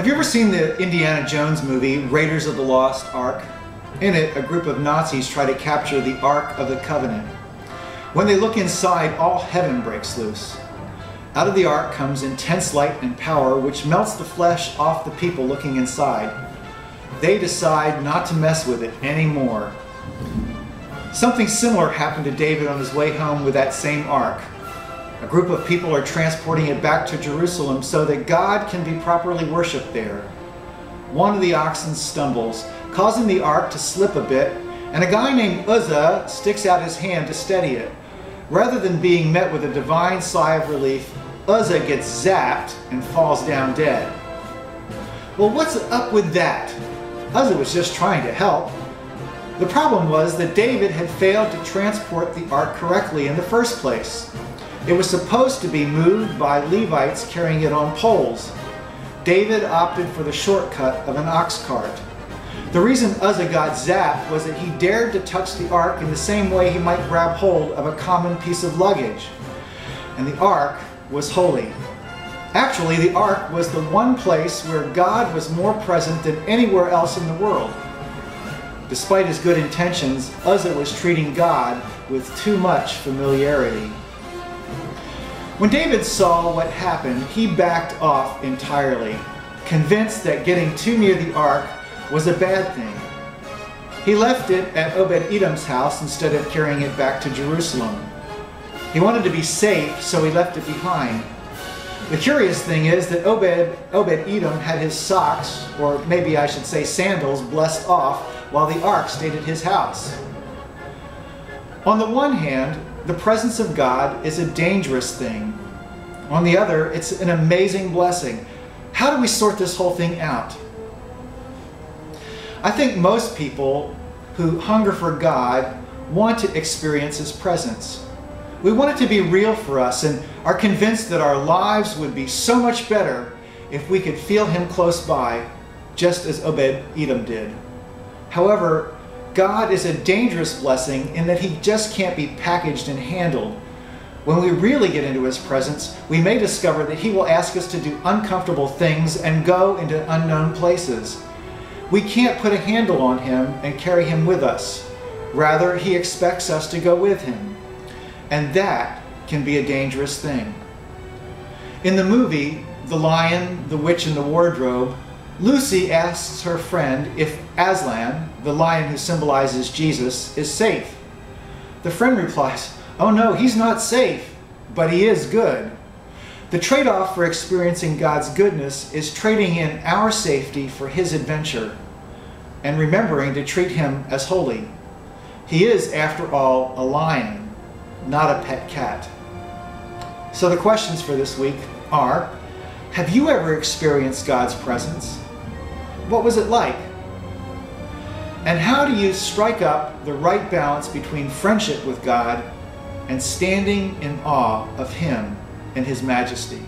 Have you ever seen the Indiana Jones movie, Raiders of the Lost Ark? In it, a group of Nazis try to capture the Ark of the Covenant. When they look inside, all heaven breaks loose. Out of the Ark comes intense light and power, which melts the flesh off the people looking inside. They decide not to mess with it anymore. Something similar happened to David on his way home with that same Ark. A group of people are transporting it back to Jerusalem so that God can be properly worshipped there. One of the oxen stumbles, causing the ark to slip a bit, and a guy named Uzzah sticks out his hand to steady it. Rather than being met with a divine sigh of relief, Uzzah gets zapped and falls down dead. Well, what's up with that? Uzzah was just trying to help. The problem was that David had failed to transport the ark correctly in the first place. It was supposed to be moved by Levites carrying it on poles. David opted for the shortcut of an ox cart. The reason Uzzah got zapped was that he dared to touch the ark in the same way he might grab hold of a common piece of luggage. And the ark was holy. Actually, the ark was the one place where God was more present than anywhere else in the world. Despite his good intentions, Uzzah was treating God with too much familiarity. When David saw what happened, he backed off entirely, convinced that getting too near the ark was a bad thing. He left it at Obed-Edom's house instead of carrying it back to Jerusalem. He wanted to be safe, so he left it behind. The curious thing is that Obed-Edom had his socks, or maybe I should say sandals, blessed off while the ark stayed at his house. On the one hand, the presence of God is a dangerous thing. On the other, it's an amazing blessing. How do we sort this whole thing out? I think most people who hunger for God want to experience His presence. We want it to be real for us and are convinced that our lives would be so much better if we could feel Him close by, just as Obed-Edom did. However, God is a dangerous blessing in that He just can't be packaged and handled. When we really get into His presence, we may discover that He will ask us to do uncomfortable things and go into unknown places. We can't put a handle on Him and carry Him with us. Rather, He expects us to go with Him. And that can be a dangerous thing. In the movie, The Lion, the Witch, and the Wardrobe, Lucy asks her friend if Aslan, the lion who symbolizes Jesus, is safe. The friend replies, "Oh no, he's not safe, but he is good." The trade-off for experiencing God's goodness is trading in our safety for His adventure and remembering to treat Him as holy. He is, after all, a lion, not a pet cat. So the questions for this week are, have you ever experienced God's presence? What was it like? And how do you strike up the right balance between friendship with God and standing in awe of Him and His majesty?